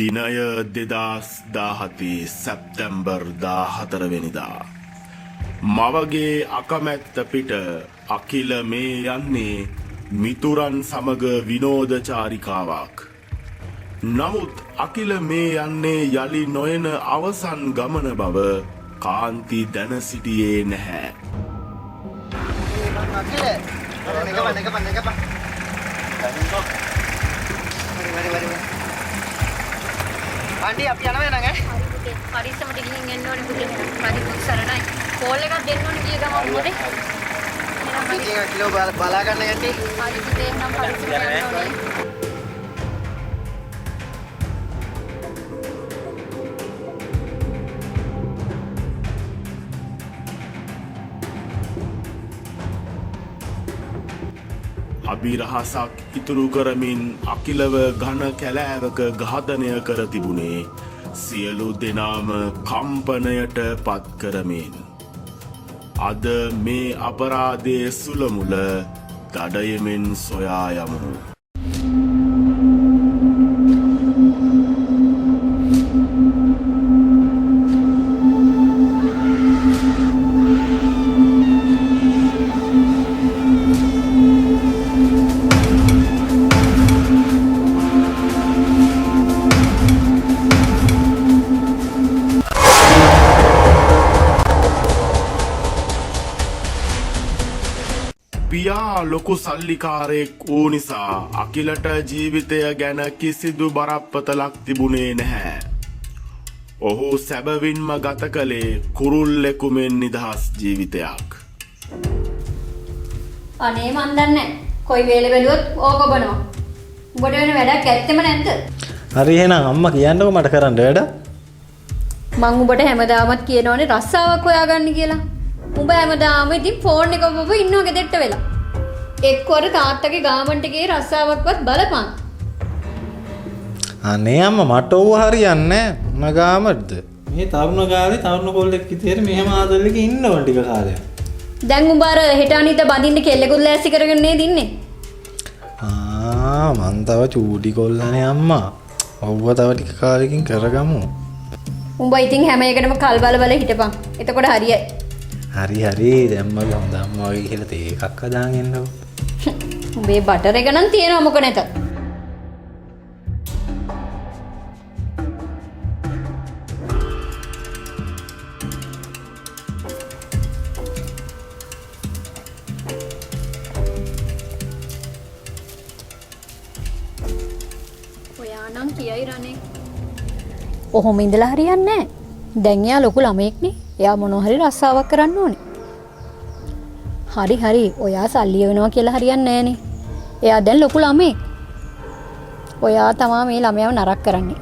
දිනය 2017 සැප්තැම්බර් 14 වෙනිදා. මවගේ අකමැත්ත පිට අකිල මේ යන්නේ මිතුරන් සමග විනෝද චාරිකාවක්. නමුත් අකිල මේ යන්නේ යලි නොයන අවසන් ගමන බව කාන්ති දැන සිටියේ නැහැ. Andi, අපි යනවා නේද? හරි පුතේ. පරිස්සමට ගිහින් එන්න ඕනේ පුතේ. හරි පුතේ සරණයි. කෝල් එකක් දෙන්න ඕනේ ගිය ගමන් පුතේ. එහෙනම් අපි එක කිලෝ බලා ගන්න යන්නේ. හරි පුතේ එහෙනම් පරිස්සමට යන්න ඕනේ. අභිරහසක් ඉතුරු කරමින් අකිලව ඝන කැලෑවක ඝාතනය කර තිබුණේ සියලු දෙනාම කම්පනයට පත් කරමින්. අද මේ අපරාධයේ සුළමුල දඩයමෙන් සොයා යමු. පියා ලොකු සල්ලිකාරයෙක් වූ නිසා අකිලට ජීවිතය ගැන කිසිදු බරපතලක් තිබුණේ නැහැ. ඔහු සැබවින්ම ගත කළේ කුරුල්ලෙකු මෙන් නිදහස් ජීවිතයක්. අනේ මන් දන්නේ කොයි වෙලෙ බැලුවොත් ඕක බනවා. උඹට වෙන වැඩක් ඇත්තෙම නැද්ද? හරි එහෙනම් අම්මා කියන්නකෝ මට කරන්න වැඩ. මං උඹට හැමදාමත් කියනෝනේ රස්සාවක් හොයාගන්න කියලා. උඹ හැමදාම ඉතින් ෆෝන් එක ඔබ ඉන්නව ගෙදරට වෙලා. එක්වර තාත්තගේ ගාමන්ට ගියේ රස්සාවක්වත් බලපන්. අනේ අම්මා මට ඕව හරියන්නේ නැහැ. නගාමද? මේ තරුණ කාලේ තරුණ කොල්ලෙක් විදියට මෙහෙම ආදල්ලක ඉන්නව ටික කාලයක්. දැන් උඹ අර හෙට අනිත බඳින්න කෙල්ලෙකුත් ලෑස්ති කරගෙන නේද ඉන්නේ? මං තව චූටි කොල්ලනේ අම්මා. ඔව්ව තව ටික කාලෙකින් කරගමු. උඹ ඉතින් හැම එකටම කල් බල හිටපන්. එතකොට හරියයි. හරි දැම්මගේ හොඳ අම්මා වගේ කියලා තේ එකක් හදාගෙන එන්නකෝ. උඹේ බටර් එක නම් තියෙනවා මොක නැත. ඔයා නම් කියයි රනේ. ඔහොම ඉඳලා හරියන්නේ නැහැ. දැන් එයා ලොකු ළමයෙක්නේ. එයා මොනවා හරි රස්සාවක් කරන්න ඕනේ. හරි ඔයා සල්ලි වෙනවා කියලා හරියන්නේ නැහනේ. එයා දැන් ලොකු ළමයෙක්. ඔයා තමයි මේ ළමයාව නරක කරන්නේ.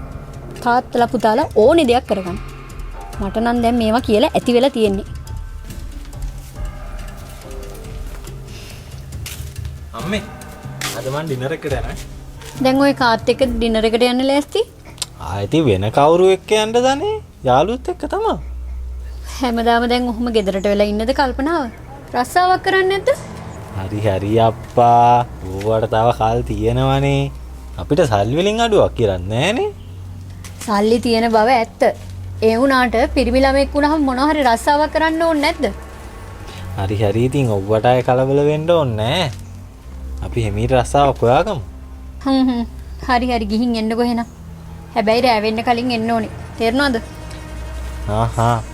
තාත්තලා පුතාලා ඕනේ දෙයක් කරගන්න. මට නම් දැන් මේවා කියලා ඇති වෙලා තියෙන්නේ. අම්මේ අද මන් ඩිනර් එකට යනවා. දැන් ඔය කාත් එක්ක ඩිනර් එකට යන්න ලෑස්ති? ආයෙත් වෙන කවුරු එක්ක යන්නද දන්නේ? යාළුවොත් එක්ක තමයි. හැමදාම දැන් ඔහොම ගෙදරට වෙලා ඉන්නද කල්පනාව? රස්සාවක් කරන්නේ නැද්ද? හරි අප්පා. ඌවට තව කාල් තියෙනවනේ. අපිට සල්ලි වලින් අඩුවක් කියලා නෑනේ. සල්ලි තියෙන බව ඇත්ත. ඒ වුණාට පිරිමි ළමෙක් වුණාම මොනවා හරි රස්සාවක් කරන්න ඕනේ නැද්ද? හරි ඉතින් ඔව්වට අය කලබල වෙන්න ඕනේ නෑ. අපි හැමීට රස්සාවක් හොයාගමු. හරි ගිහින් එන්නකෝ එහෙනම්. හැබැයි රෑ වෙන්න කලින් එන්න ඕනේ. තේරුණාද?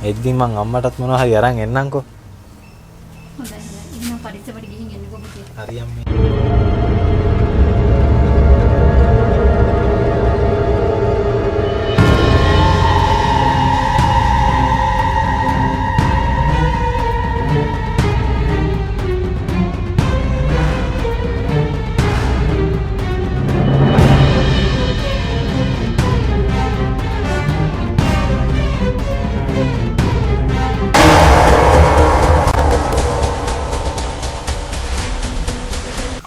එද්දි මං අම්මටත් මොනවා හරි අරන් එන්නම්කෝ. හොඳයි. ඉන්න පරිස්සමට ගිහින් එන්නකෝ පුතේ. හරි අම්මේ.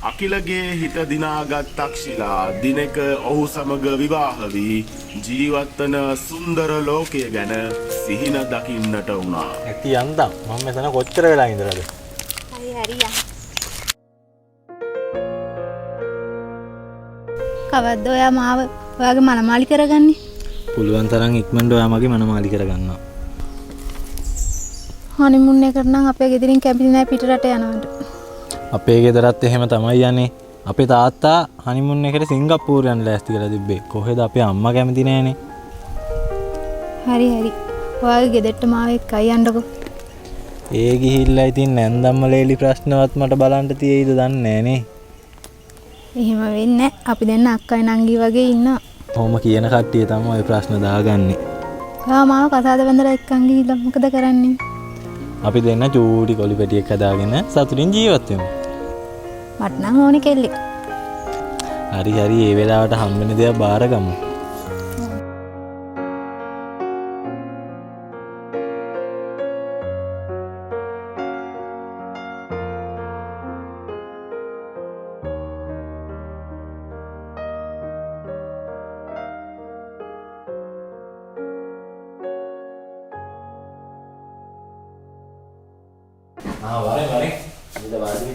අකිලගේ හිත දිනාගත් තක්ෂිලා දිනක ඔහු සමග විවාහ වී ජීවත්වන සුන්දර ලෝකය ගැන සිහින දකින්නට වුණා. ඇති යන්දම් මම මෙතන කොච්චර වෙලා ඉඳලාද? හරි කවද්ද ඔයා මාව ඔයාගේ මනමාලි කරගන්නේ? පුළුවන් තරම් ඉක්මනට ඔයා මගේ මනමාලි කරගන්නවා. හනිමුන් එකට නම් අපේ ගෙදරින් කැමති නැහැ පිට රට යනවට. අපේ ගෙදරත් එහෙම තමයි යන්නේ. අපේ තාත්තා හනිමුන් එකට සිංගප්පූරු යන්න ලෑස්ති කරලා තිබ්බේ. කොහෙද අපේ අම්මා කැමති නෑනේ. හරි හරි. ඔයාගේ ගෙදරට මාව එක්කයි යන්නකෝ. ඒ ගිහිල්ලා ඉතින් නැන්දම්ම ලේලි ප්‍රශ්නවත් මට බලන්න තියෙයිද දන්නේ නෑනේ. එහෙම වෙන්නේ නැහැ. අපි දෙන්න අක්කයි නංගි වගේ ඉන්නවා. ඔහොම කියන කට්ටිය තමයි ওই ප්‍රශ්න දාගන්නේ. ඔයා මාව කතාද බඳලා එක්කන් ගිහිල්ලා මොකද කරන්නේ? අපි දෙන්න චූටි කොලි පැටියක් හදාගෙන සතුටින් ජීවත් වෙමු. මට නම් ඕනේ කෙල්ලෙක්. හරි හරි ඒ වෙලාවට හම්බෙන දේක් බාරගමු. වරේ ඉඳ වාඩි.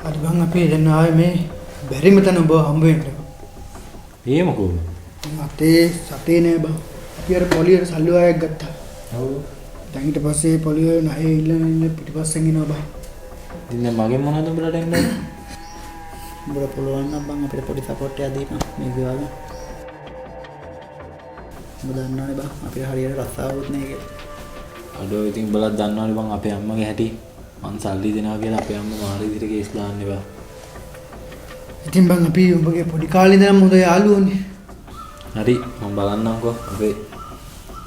අද බං අපි දැන් ආවේ මේ බැරිම තැන ඔබ හම්බ වෙන්න. ඒ මොකෝ? මතේ සතේ නෑ බං. අපි අර පොලියට සල්ලි වගයක් ගත්තා. ඔව්. දැන් ඊට පස්සේ පොලිය ණය ඉල්ලන පිටිපස්සෙන් එනවා බං. ඉතින් මගෙන් මොනවද උඹලට එන්නේ? උඹට පුළුවන් නම් බං අපිට පොඩි සපෝට් එකක් දීපන් මේ විවාද. උඹ දන්නවනේ බං අපේ හරියට රස්සාවුත් නෑ කියලා. අඩෝ ඉතින් උඹලත් දන්නවනේ බං අපේ අම්මගේ හැටි. මං සල්ලි දෙනවා කියලා අපේ අම්මා මාර විදිහට කේස් දාන්න එපා. ඉතින් බං අපි උඹගේ පොඩි කාලේ ඉඳන්ම හොඳ යාළුවෝනේ. හරි මම බලන්නම්කෝ අපේ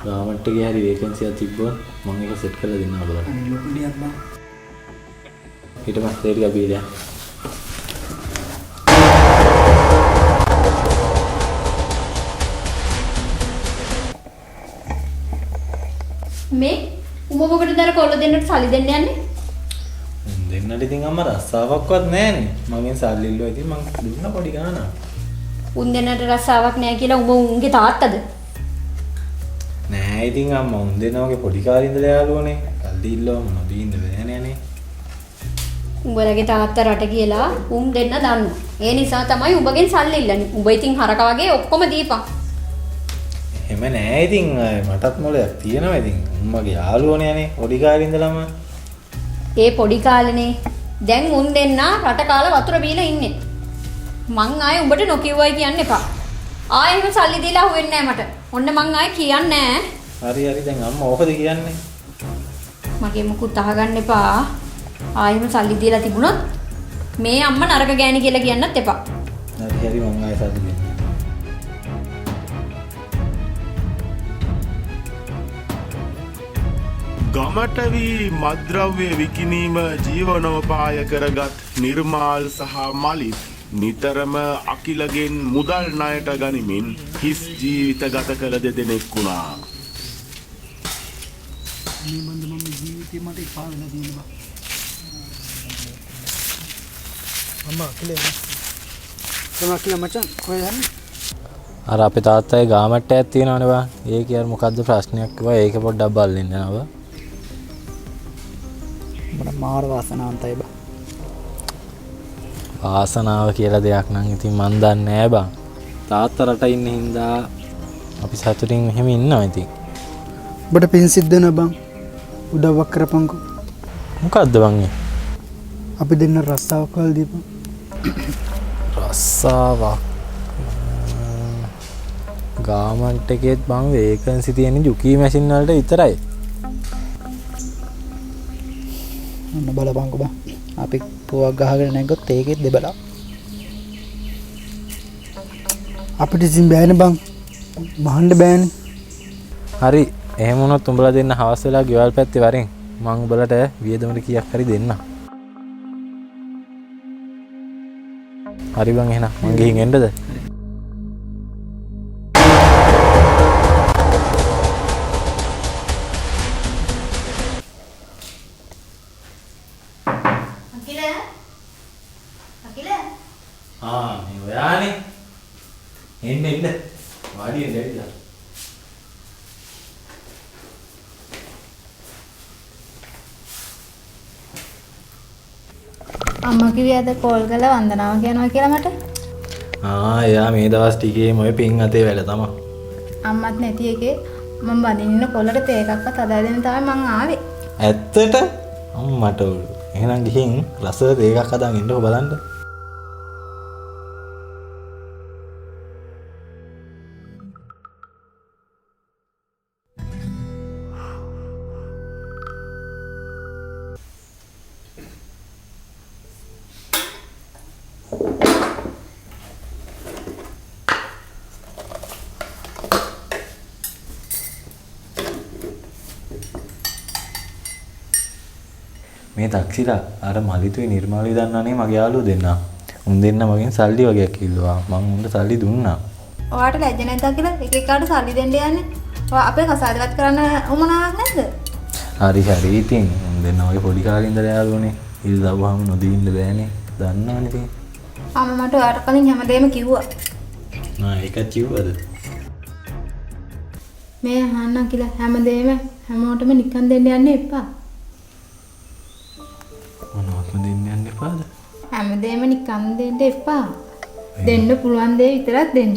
ගාමන්ට් එකේ හරි වේකන්සි එකක් තිබ්බොත් මම ඒක සෙට් කරලා දෙන්නම් ඔයාලට. අනේ ලොකු නියක් බං. ඊට පස්සේ ටික බීලා. මේ උඹ මොකටද අර කොල්ල දෙන්නට සල්ලි දෙන්න යන්නේ? දෙන්නට ඉතින් අම්මා රස්සාවක්වත් නැහනේ. මගෙන් සල්ලි ඉල්ලුවා ඉතින් මං දුන්න පොඩි ගානක්. උන් දෙන්නට රස්සාවක් නැහැ කියලා උඹ උන්ගේ තාත්තද? නෑ ඉතින් අම්මා උන් දෙනවගේ පොඩි කාලේ ඉඳලා යාළුවනේ. සල්ලි ඉල්ලුවම නොදීන්න බෑනේ නේ. උඹලගේ තාත්තා රට කියලා උන් දෙන්න දන්නවා. ඒ නිසා තමයි උඹගෙන් සල්ලි ඉල්ලන්නේ. උඹ ඉතින් හරක වගේ ඔක්කොම දීපන්. එහෙම නෑ ඉතින් මටත් මොලයක් තියෙනවා ඉතින්. උම්මගේ යාළුවනේ අනේ පොඩි කාලේ ඉඳලම. ඒ පොඩි කාලේනේ දැන් උන් දෙන්න රට කාලා වතුර බීලා ඉන්නේ. මං ආයේ උඹට නොකියුවයි කියන්න එපා. ආයෙ එහෙම සල්ලි දීලා හුවෙන්නේ නෑ මට. ඔන්න මං ආයේ කියන්නේ නෑ. හරි හරි දැන් අම්මා ඕකද කියන්නේ? මගේ මුකුත් අහගන්න එපා. ආයෙම සල්ලි දීලා තිබුණොත් මේ අම්මා නරක ගෑණි කියලා කියන්නත් එපා. හරි හරි මං ආයෙ සල්ලි දෙන්න. ගමට වී මද්‍රව්‍ය විකිණීම ජීවනෝපාය කරගත් නිර්මාල් සහ මලිත් නිතරම අකිලගෙන් මුදල් ණයට ගනිමින් හිස් ජීවිත ගත කළ දෙදෙනෙක් වුණා. මේ බඳ මම ජීවිතේ මට එපා වෙලා තියෙනවා. අම්මා කියලා. තමයි මචං කොහෙද යන්නේ? අර අපේ තාත්තගේ ගාමට් එකක් තියෙනවනේ බා. ඒකේ අර මොකද්ද ප්‍රශ්නයක් කිව්වා. ඒක පොඩ්ඩක් බලන්න යනවා. මට මාර වාසනාවන්තයි බා. වාසනාව කියලා දෙයක් නම් ඉතින් මන් දන්නේ නෑ බා. තාත්තා රට ඉන්න හින්දා අපි සතුටින් මෙහෙම ඉන්නවා ඉතින්. ඔබට පින් සිද්ධ වෙන බං. උදව්වක් කරපන්කෝ. මොකද්ද බං ඒ? අපි දෙන්න රස්සාවක් කරලා දීපන්. රස්සාවක්. ගාමන්ට් එකේත් බං වේකන්සි තියෙන ජුකී මැෂින් වලට විතරයි. ඔන්න බලපන්කෝ බං. අපි පුවක් ගහගෙන නැග්ගොත් ඒකෙත් දෙබලා. අපිට ඉතින් බෑනේ බං. මහන්න බෑනේ. හරි එහෙම වුණොත් උඹලා දෙන්න හවස් වෙලා ගෙවල් පැත්තේ වරෙන් මං උඹලට වියදමට කීයක් හරි දෙන්නම්. හරි බං එහෙනම් මං ගිහින් එන්නද? මේ ඔයානේ එන්න වාඩි වෙන්න ඇවිල්ලා. අම්මා කිව්වේ අද කෝල් කරලා වන්දනාව කියනවා කියලා මට. එයා මේ දවස් ටිකේම ඔය පින් අතේ වැඩ තමයි. අම්මත් නැති එකේ මම බඳින්න කොල්ලට තේ එකක්වත් හදා දෙන්න තමයි මං ආවේ. ඇත්තට අම්මට උළු. එහෙනම් ගිහින් ලස්සන තේ එකක් හදාගෙන ඉන්නකො බලන්න. මේ තාක්ෂිලා අර මලිතුයි නිර්මාලි දන්නානේ මගේ යාළුවෝ දෙන්නා. උන් දෙන්න මගෙන් සල්ලි වගේක් කිව්වා. මං උන්ට සල්ලි දුන්නා. ඔයාට ලැජ්ජ නැද්ද කියලා එක එකාට සල්ලි දෙන්න යන්නේ? ඔයා අපේ කසාදවත් කරන්න උමනාවක් නැද්ද? හරි හරි ඉතින් උන් දෙන්න වගේ පොඩි කාලේ ඉඳලා යාළුවනේ. ඉල් දවහම නොදී ඉන්න බෑනේ. දන්නවනේ ඉතින්. අම්මා මට ඔයාට කලින් හැමදේම කිව්වා. ඒක කිව්වද? මේ අහන්න කියලා හැමදේම හැමෝටම නිකන් දෙන්න යන්න එපා. මොනවත්ම දෙන්න යන්න එපාද? හැමදේම නිකන් දෙන්න එපා. දෙන්න පුළුවන් දේ විතරක් දෙන්න.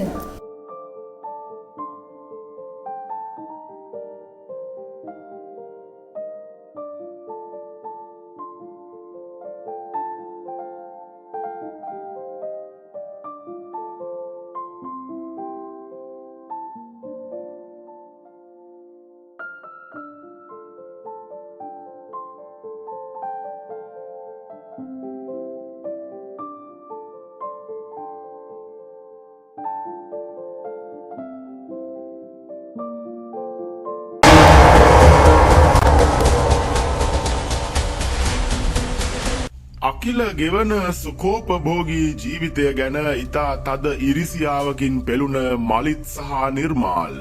අකිල ගෙවන සුකෝපභෝගී ජීවිතය ගැන ඉතා තද ඉරිසියාවකින් පෙළුණ මලිත් සහ නිර්මාල්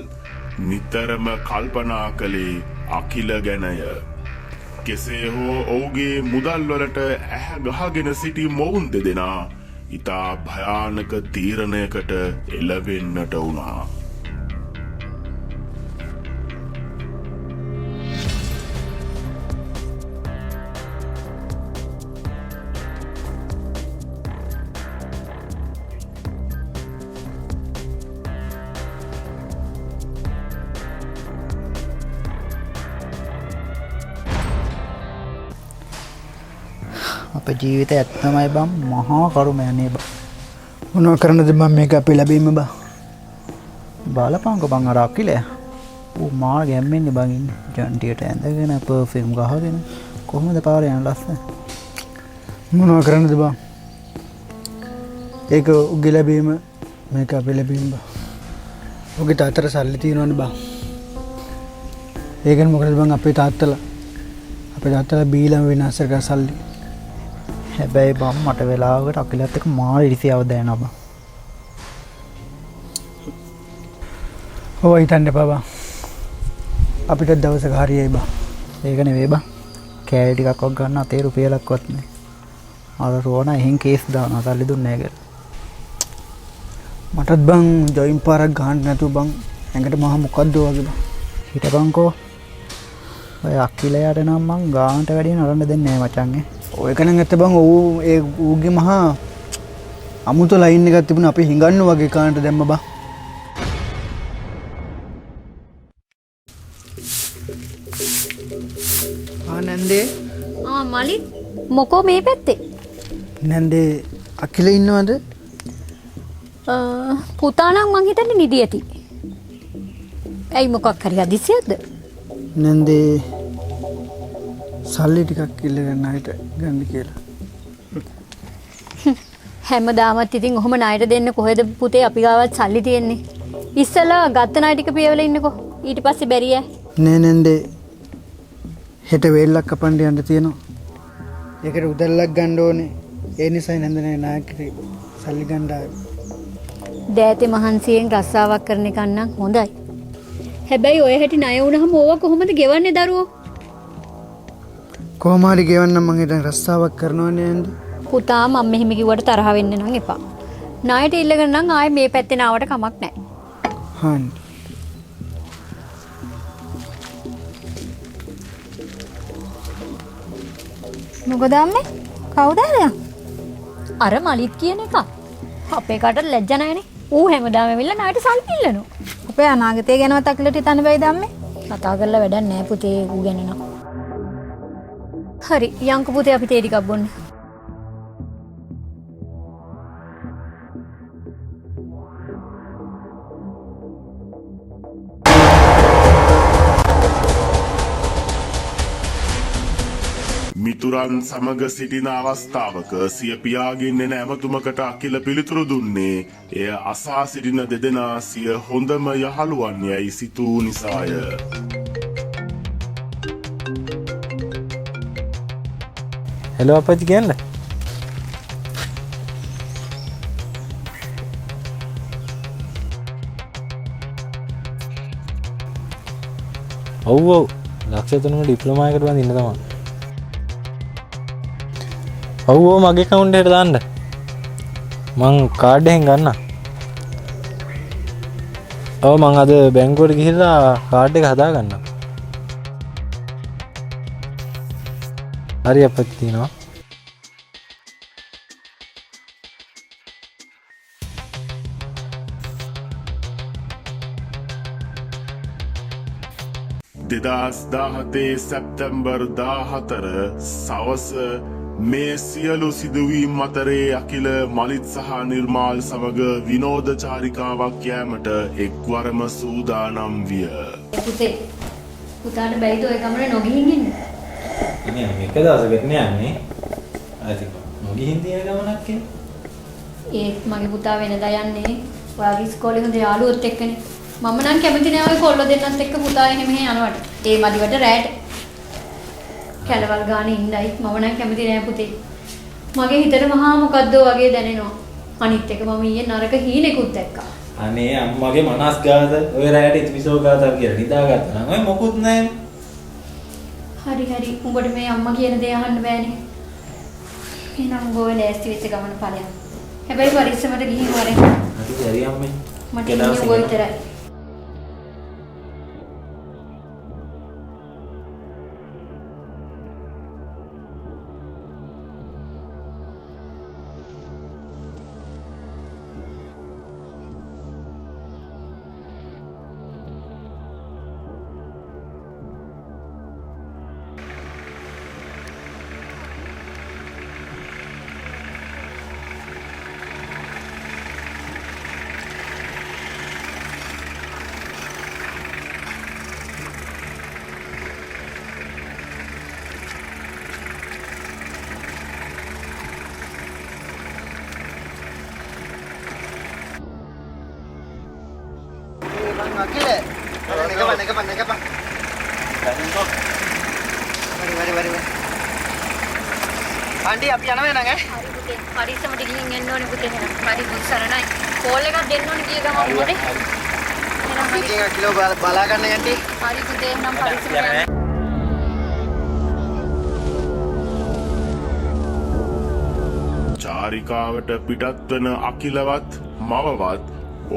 නිතරම කල්පනා කළේ අකිල ගැනය. කෙසේ හෝ ඔහුගේ මුදල්වලට ඇහැ ගහගෙන සිටි මොවුන් දෙදෙනා ඉතා භයානක තීරණයකට එළවෙන්නට වුණා. අපේ ජීවිතය ඇත්තමයි බං මහා කරුමයනේ බං. මොනවා කරන්නද බං මේක අපේ ලැබීම බං. බලපංකෝ බං අර අකිලේ. ඌ මාර ගැම්මෙන්නේ බං ඉන්නේ. ජන්ටියට ඇඳගෙන පර්ෆියුම් ගහගෙන කොහොමද පාරේ යන ලස්සන. මොනවා කරන්නද බං. ඒක උගේ ලැබීම මේක අපේ ලැබීම බං. උගේ තාත්තට සල්ලි තියෙනවනේ බං. ඒකෙන් මොකද බං අපේ තාත්තලා බීලම විනාශ කරලා සල්ලි. හැබැයි බම් මට වෙලාවකට අකිලත් එක්ක මාර ඉරිසියාව දැනෙනවා බං. ඔය හිතන්න එපා බං. අපිට දවසක හරියයි බං. ඒක නෙවෙයි බං. කෑලි ටිකක් වක් ගන්න අතේ රුපියලක්වත් නෑ. අර රෝනා එහෙන් කේස් දානවා සල්ලි දුන්නේ නැහැ කියලා. මටත් බං ජොයින් පාරක් ගහන්න නැතුව බං ඇඟට මහා මොකද්ද වගේ බං. හිටපන්කෝ. ඔය අකිලයට නම් මං ගානට වැඩිය නරන්න දෙන්නේ නැහැ මචං ඈ. ඔය කණන් ඇත්ත බං ඌගේ මහා අමුතු ලයින් එකක් තිබුණා අපි හිඟන්න වගේ කාන්ට දැම්ම බං. නැන්දේ මලි මොකෝ මේ පැත්තේ? නැන්දේ අකිල ඉන්නවද? පුතා නම් මං හිතන්නේ නිදි ඇති. ඇයි මොකක් හරි හදිසියක්ද? නැන්දේ සල්ලි ටිකක් ඉල්ල ගන්න හිට ගන්න කියලා. හැමදාමත් ඉතින් ඔහොම ණයට දෙන්න කොහෙද පුතේ අපි ගාවත් සල්ලි තියෙන්නේ. ඉස්සලා ගත්ත ණය ටික පියවලා ඉන්නකෝ. ඊට පස්සේ බැරි ඈ. නෑ නැන්දේ හෙට වේල්ලක් කපන්න යන්න තියෙනවා. ඒකට උදැල්ලක් ගන්න ඕනේ. ඒ නිසා නැන්දනේ නායකට සල්ලි ගන්න ආවේ. දෑතේ මහන්සියෙන් රස්සාවක් කරන එක නම් හොඳයි. හැබැයි ඔය හැටි ණය වුණාම ඕවා කොහොමද ගෙවන්නේ දරුවෝ? කොහොම හරි ගෙවන්න මං හිතන් රස්සාවක් කරනවනේ නේද? පුතා මම මෙහෙම කිව්වට තරහ වෙන්න නම් එපා. ණයට ඉල්ලගෙන නම් ආයේ මේ පැත්තේ නාවට කමක් නැහැ. හාන්. මොකද අම්මේ? කවුද ආරයා? අර මලිත් කියන එක. අපේ කාටත් ලැජ්ජ නැහැනේ. ඌ හැමදාම ඇවිල්ලා නායට සල්ලි ඉල්ලනවා. අපේ අනාගතය ගැනවත් අකිලට හිතන්න බැයිද අම්මේ? කතා කරලා වැඩක් නැහැ පුතේ ඌ ගැන නම්. හරි යංක පුතේ අපි තේ ටිකක් බොන්න. මිතුරන් සමග සිටින අවස්ථාවක සිය පියාගෙන් එන ඇමතුමකට අකිල පිළිතුරු දුන්නේ එය අසා සිටින දෙදෙනා සිය හොඳම යහළුවන් යැයි සිතූ නිසාය. හෙලෝ අපච්චි කියන්න. ඔව් ඔව් ලක්ෂ 3ම ඩිප්ලෝමා එකට බඳින්න තමයි. ඔව් ඔව් මගේ account එකට දාන්න. මං කාඩ් එකෙන් ගන්න. ඔව් මං අද බැංකුවට ගිහිල්ලා කාඩ් එක හදා ගන්නම්. හරි අපච්චි තියනවා. දෙදස් දාහතේ සැප්තැම්බර් 14 සවස මේ සියලු සිදුවීම් අතරේ අකිල මලිත් සහ නිර්මාල් සමග විනෝද චාරිකාවක් යෑමට එක්වරම සූදානම් විය. පුතේ පුතාට බැයිද ඔය ගමන නොගිහින් ඉන්න? ඉතින් මේක දවසකට යන්නේ. ආතික නොගිහින් තියෙන ගමනක් ඒ. ඒත් මගේ පුතා වෙනදා යන්නේ ඔයාගේ ඉස්කෝලේ හොඳ යාළුවොත් එක්කනේ. මම නම් කැමති නෑ ඔය කොල්ලෝ දෙන්නත් එක්ක පුතා එහෙම යනවට. ඒ මදිවට රැට කැලවල් ගානේ ඉන්නයි මම නම් කැමති නෑ පුතේ. මගේ හිතට මහා මොකද්ද වගේ දැනෙනවා. අනිත් එක මම ඊයේ නරක හීනෙකුත් දැක්කා. අනේ අම්මගේ මනස් ගාද ඔය රැයට ඉතිවිසෝ ගාතක් කියලා නිදාගත්තා නම් ඔය මොකුත් නැහැ. හරි හරි උඹට මේ අම්මා කියන දේ අහන්න බෑනේ. එහෙනම් ගෝවේ ලෑස්ති වෙච්ච ගමන ඵලයක්. හැබැයි පරිස්සමට ගිහින් වරෙන්. හරි හරි අම්මේ. මට ඉන්නේ ගෝ විතරයි. ආන්ටි අපි යනවා නේද? හරි පුතේ පරිස්සමට ගිහින් එන්න ඕනේ පුතේ එහෙනම්. හරි පුත් සරණයි. කෝල් එකක් දෙන්න ඕනේ ගිය ගමන් මොකද? එහෙනම් හරි. ටිකක් කිලෝ බලා ගන්න ආන්ටි. හරි පුතේ එහෙනම් පරිස්සමට යන්න. චාරිකාවට පිටත් වන අකිලවත් මවවත්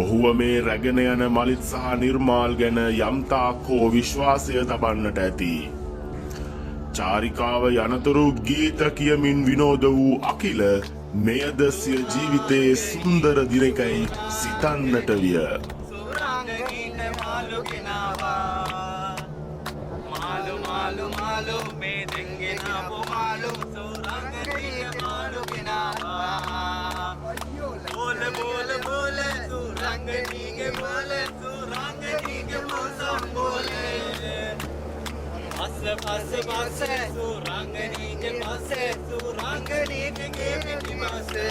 ඔහුව මේ රැගෙන යන මලිත් සහ නිර්මාල් ගැන යම්තාක් හෝ විශ්වාසය තබන්නට ඇති. චාරිකාව යනතුරු ගීත කියමින් විනෝද වූ අකිල මෙයද සිය ජීවිතයේ සුන්දර දිනකයි සිතන්නට විය. passe passe surangani ke passe surangani ke passe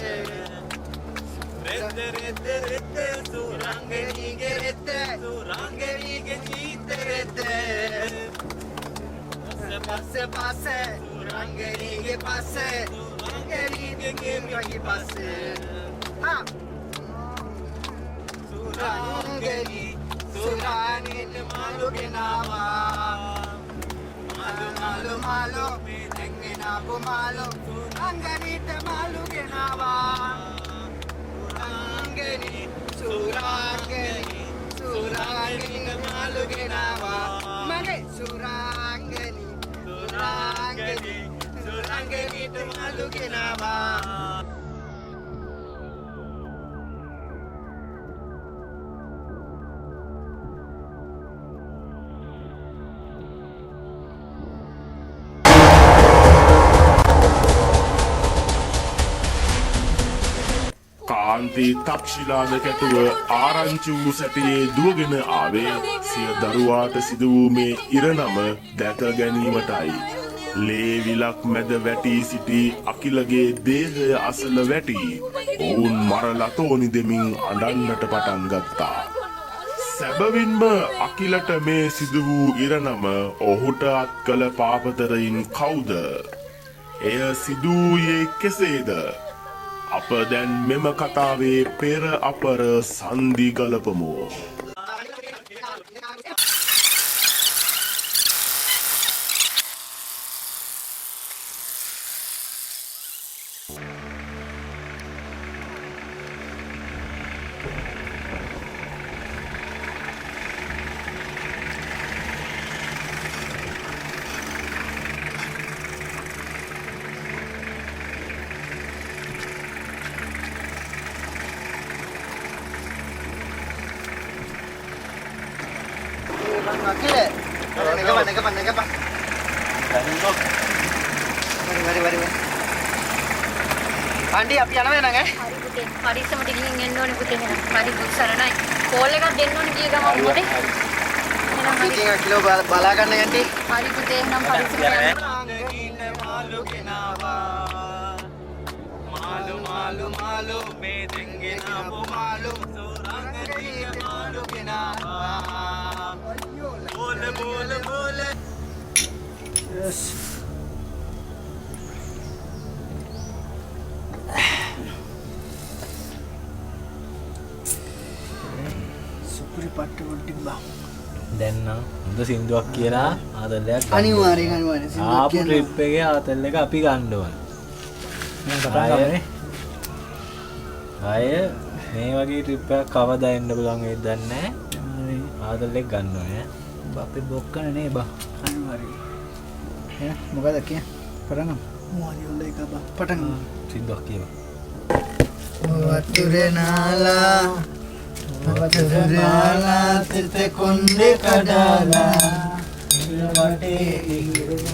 rette rette rette surangani ke jeet rette passe passe surangani ke passe ha surangani surangani malu ke nawa Malu malu me dengena bu malu Surangani malu genawa Surangani malu genawa Mane Surangani malu genawa කාන්තේ තක්ෂිලාද කැටුව ආරංචි වූ සැටියේ දුවගෙන ආවේ සිය දරුවාට සිදු වූ මේ ඉරණම දැක ගැනීමටයි. ලේ විලක් මැද වැටී සිටි අකිලගේ දේහය අසල වැටි ඔවුන් මරලා තෝනි දෙමින් අඬන්නට පටන් ගත්තා. සැබවින්ම අකිලට මේ සිදු වූ ඉරණම ඔහුට අත් කළ පාපතරයින් කවුද? එය සිදුවූයේ කෙසේද? අප දැන් මෙම කතාවේ පෙර අපර සන්ධි ගලපමු. ආන්ටි අපි යනවා නේද? හරි පුතේ. පරිස්සමට ගිහින් එන්න ඕනේ පුතේ එහෙනම්. හරි දුක් සරණයි. කෝල් එකක් දෙන්න ඕනේ ගිය ගමන් පුතේ. එහෙනම් හරි. ඉතින් කිලෝ බලා ගන්න යන්ටි. හරි පුතේ එහෙනම් පරිස්සමට යන්න. මාළු කෙනාවා මාළු මාළු මාළු මේ දෙංගෙන අපු මාළු සුරංගනීය මාළු කෙනාවා බෝල බෝල බෝල. Yes. සුපිරි පට්ට වලට බා. දැන් නම් හොඳ සින්දුවක් කියලා ආතල්ලයක් අනිවාර්යෙන් සින්දුවක් ආපු ට්‍රිප් එකේ ආතල් එක අපි ගන්න ඕන. මම කතා කරන්නේ. අය මේ වගේ ට්‍රිප් එකක් කවදා එන්න පුළුවන් වේද දන්නේ නැහැ. ආතල් එක ගන්න ඕනේ. අපේ බොක්කන නේ බා. අනිවාර්යෙන්. මොකද කියන්නේ? කරන්න. මොහොතේ හොඳ එක බා. පටන් සින්දුවක් කියව. වතුරේ නාලා තිත කොණ්ඩේ කඩාලා වටේ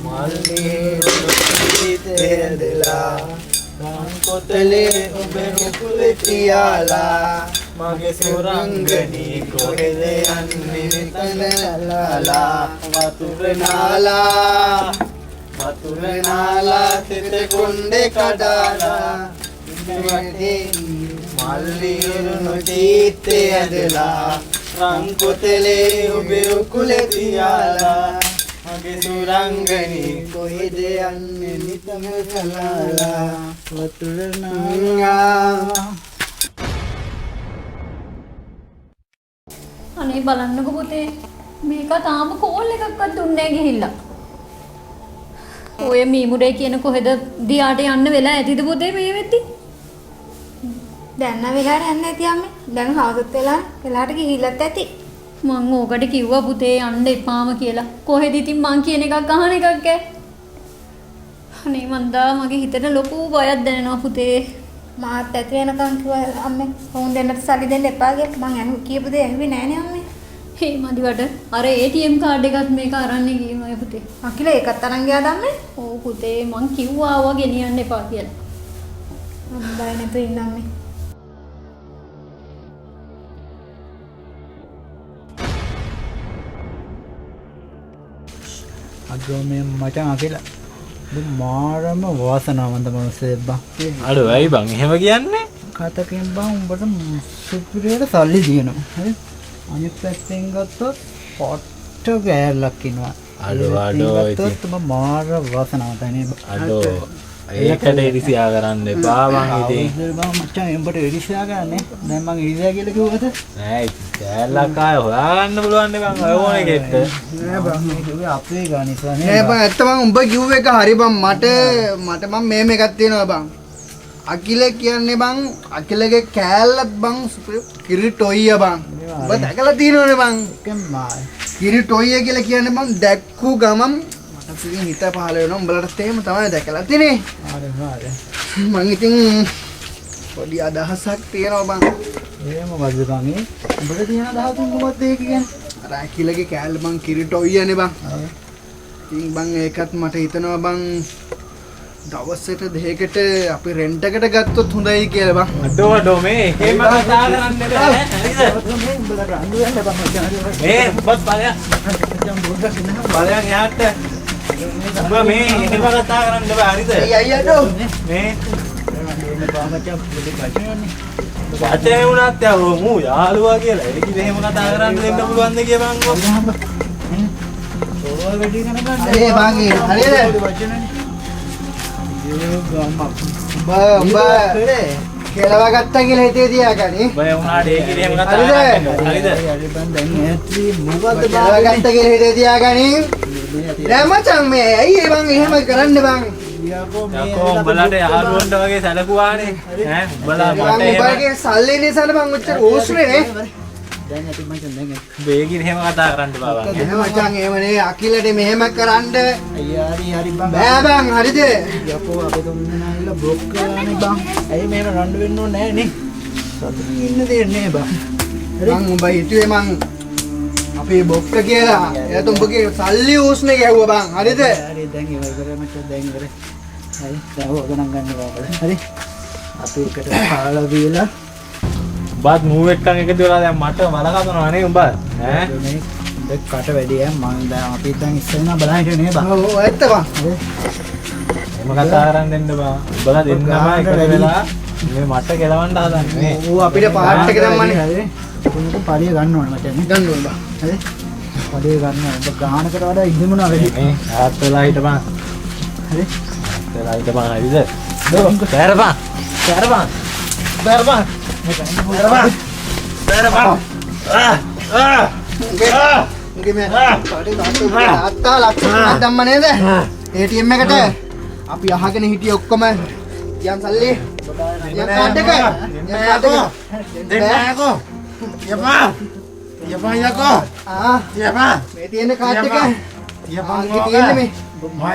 මල්ලේ තේදලා කොතලේ ඔබ රුකුලේ තියාලා මගේ සුරංගනී කොහෙද යන්නේ තනලාලා වතුරේ නාලා තිත කොණ්ඩේ කඩාලා වටේ මල්ලියුණු චීත්තේ ඇදලා රංකොතලේ ඔබේ උකුලේ තියාලා මගේ සුරංගනී කොහෙද යන්නේ නිතම සලාලා වතුර නාලා. අනේ බලන්නකෝ පුතේ මේක තාම කෝල් එකක්වත් දුන්නේ නැහැ ගිහිල්ලා. ඔය මීමුරේ කියන කොහෙද දියාට යන්න වෙලා ඇතිද පුතේ මේ වෙද්දි? දැන් නම් වෙලාවට යන්න ඇති අම්මේ. දැන් හවසත් වෙලා වෙලාවට ගිහිල්ලත් ඇති. මං ඕකට කිව්වා පුතේ යන්න එපාම කියලා. කොහෙද ඉතින් මං කියන එකක් අහන එකක් ඈ. අනේ මන්දා මගේ හිතට ලොකු බයක් දැනෙනවා පුතේ. මාත් ඇති වෙනකන් කිව්වා අම්මේ වුන් දෙන්නට සල්ලි දෙන්න එපා කියලා. මං කියපු දේ ඇහුවේ නෑනේ අම්මේ. හේ මදිවට අර ATM කාඩ් එකත් මේක අරන් ගිහින් අය පුතේ. අකිල ඒකත් අරන් ගියාද අම්මේ? ඔව් පුතේ මං කිව්වා ආවා ගෙනියන්න එපා කියලා. මම බය නැතුව ඉන්න අම්මේ. අගෝ මේ මචං අකිලා මාරම වාසනාවන්ත මිනිස්සෙක් බං. අඩෝ ඇයි බං එහෙම කියන්නේ? කතකින් බං උඹට සුපිරියට සල්ලි දිනනවා. හරි? අනිත් පැත්තෙන් ගත්තොත් පොට්ට ගෑල්ලක් ඉන්නවා. අඩෝ ඉතින් තම මාර වාසනාවන්තයි නේ බං. අඩෝ ඒකට ඉරිසියා කරන්න එපා බං ඉතින්. බං මචං උඹට ඉරිසියා කරන්නේ. දැන් මං ඉරිසියා කියලා කිව්වද? නෑ ගෑල්ලක් ආය හොයාගන්න පුළුවන් නේ බං ඔය ඕන එකෙක්ට. නෑ බං මේ කිව්වේ අපේ ගානිසා නේ. නෑ බං ඇත්ත මං උඹ කිව්ව එක හරි බං මට මම මේම එකක් තියෙනවා බං. අකිල කියන්නේ බං අකිලගේ කෑල්ලත් බං කිරි ටොයිය බං. ඔබ දැකලා තියෙනවනේ බං. එකෙන් මායි. කිරි ටොයිය කියලා කියන්නේ බං දැක්කු ගමන් මට පිටින් හිත පහල වෙනවා. උඹලටත් එහෙම තමයි දැකලා තියෙන්නේ. හරි හරි. මං ඉතින් පොඩි අදහසක් තියෙනවා බං. එහෙම වද බං ඒ. උඹට තියෙන අදහසක් මොකක්ද ඒක කියන්නේ? අර අකිලගේ කෑල්ල බං කිරි ටොයියනේ බං. ඉතින් බං ඒකත් මට හිතනවා බං දවසට දෙකකට අපි රෙන්ට් එකට ගත්තොත් හොඳයි කියලා බං. අඩෝ මේ එහෙම කතා කරන්න බෑ හරිද මේ බස් බලයක් බලයක් යාට ඔබ මේ එහෙම කතා කරන්න බෑ හරිද අයියෝ මේ වචනේ වුණත් යා මූ යාළුවා කියලා ඒක එහෙම කතා කරන්න දෙන්න පුළුවන්ද කියලා මං ඔය වැඩි කරන ගන්න ඒ බං හරියද උඹ කෙලව ගත්තා කියලා හිතේ තියාගනි. බය වුණාට ඒක එහෙම කතා කරන්න හරිද මොකද්ද කෙලව ගත්තා කියලා හිතේ තියාගනි. දැන් මචං මේ ඇයි ඒ බං එහෙම කරන්න බං? යකෝ උඹලට යාළුවන්ට වගේ සැලකුවානේ ඈ උඹලා මට එහෙම උඹගේ සල්ලි නිසා බං ඔච්චර ඕස්නේ නේ. දැන් ඇති මචං දැන් බේගින් එහෙම කතා කරන්න බෑ එහෙම මචං එහෙම නේ අකිලට මෙහෙම කරන්න අයියා හරි බං බෑ බං හරිද? යකෝ අපි තුන්දෙනා ඉල්ල බ්ලොක් කරලානේ බං. ඇයි මෙහෙම රණ්ඩු වෙන්න ඕනේ නැහැ නේ. සතුටින් ඉන්න දෙන්නේ බං. මං උඹ හිතුවේ මං අපේ බොක්ක කියලා. එයාට උඹගේ සල්ලි ඕස්නේ ගැහුවා බං හරිද? හරි දැන් ඉවර කරේ මචං දැන් ඉවර. හරි දැන් ඕක ගණන් ගන්න බෑ. හරි. අපි එකට කාලා දීලා බත් මූ එක්කන් එකතු වෙලා දැන් මට වලකනවා නේ උඹ ඈ මේ දෙක කට වැඩි ඈ මම දැන් අපි දැන් ඉස්සෙල්ලා බලන්න හිටියේ නේ බං. ඔව් ඇත්ත බං. එහෙම කතා කරන් දෙන්න බා උඹලා දෙන්නම එකතු වෙලා මේ මට කෙලවන්න හදන්නේ නේ ඌ අපිට පාට් එක දැම්මනේ. හරි. කොහොමද පරිය ගන්න ඕනේ මචං නේ. ගන්න ඕන බං. හරි. පරිය ගන්න ඕනේ. ඔබ ගානකට වඩා ඉදිමුණා වැඩි. මේ ආත් වෙලා හිටපන් හරි. ආත් වෙලා හිටපන් හරිද බෑරපන් බෑරපන් බෑරපන් උගේ මේ පාටේ තාත්තා ලක්ෂයක් දැම්ම නේද? ATM එකට අපි අහගෙන හිටියේ ඔක්කොම යම් සල්ලි යම් කාඩ් එක දෙන්නකෝ යපා යපා යකෝ ආ යපා මේ තියෙන කාඩ් එක යපා ආගේ තියෙන්නේ මේ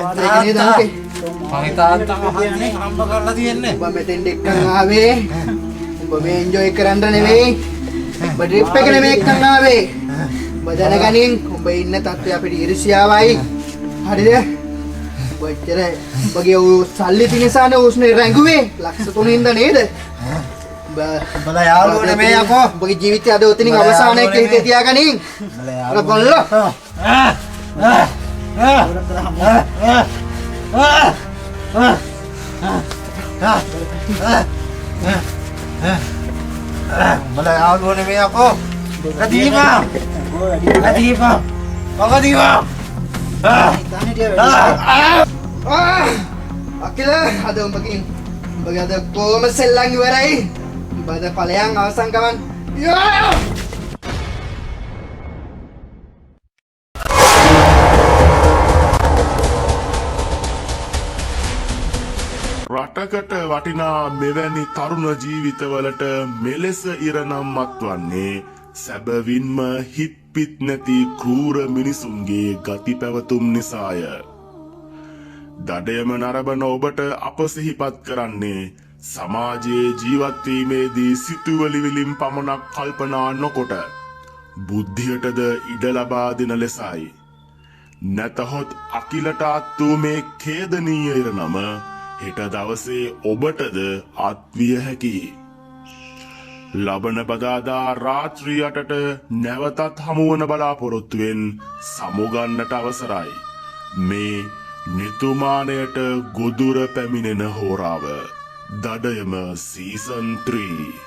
ඒක නේද අංකේ මගේ තාත්තා මහන්නේ හම්බ කරලා තියෙන්නේ උඹ මෙතෙන් එක්කන් ආවේ උඹ මේ එන්ජොයි කරන්න නෙවෙයි උඹ ට්‍රිප් එක නෙමෙයි එක්කන් ආවේ උඹ දැනගනින් උඹ ඉන්න තත්ත්වය අපිට ඊර්ෂ්‍යාවයි හරිද ඔච්චර උඹගේ සල්ලි තිනසානේ උස්නේ රැඟුවේ ලක්ෂ 3 නේද බල යාළුවෝ නෙමෙයි යකෝ. උඹගේ ජීවිතය අද ඔතනින් අවසානයේ කියලා හිතේ තියාගනින් අර බල්ලෝ බල යාළුවෝ නෙමෙයි යකෝ. කදීපා. කදීපා. කදීපා. අකිල අද උඹගේ අද කොහොම සෙල්ලම් ඉවරයි උඹ අද ඵලයන් අවසන් ගමන් රටකට වටිනා මෙවැනි තරුණ ජීවිතවලට මෙලෙස ඉරනම් මත්වන්නේ සැබවින්ම හිත්පිත් නැති කෲර මිනිසුන්ගේ ගති පැවතුම් නිසාය. දඩයම නරඹන ඔබට අප සිහිපත් කරන්නේ සමාජයේ ජීවත් වීමේදී සිතුවිලි වලින් පමණක් කල්පනා නොකොට බුද්ධියටද ඉඩ ලබා දෙන ලෙසයි. නැතහොත් අකිලට අත් වූ මේ ඛේදනීය ඉරණම හෙට දවසේ ඔබටද අත්විය හැකියි. ලබන බදාදා රාත්‍රී 8ට නැවතත් හමුවන බලාපොරොත්තුවෙන් සමුගන්නට අවසරයි. මේ නිතුමානයට ගොදුර පැමිණෙන හෝරාව. දඩයම සීසන් 3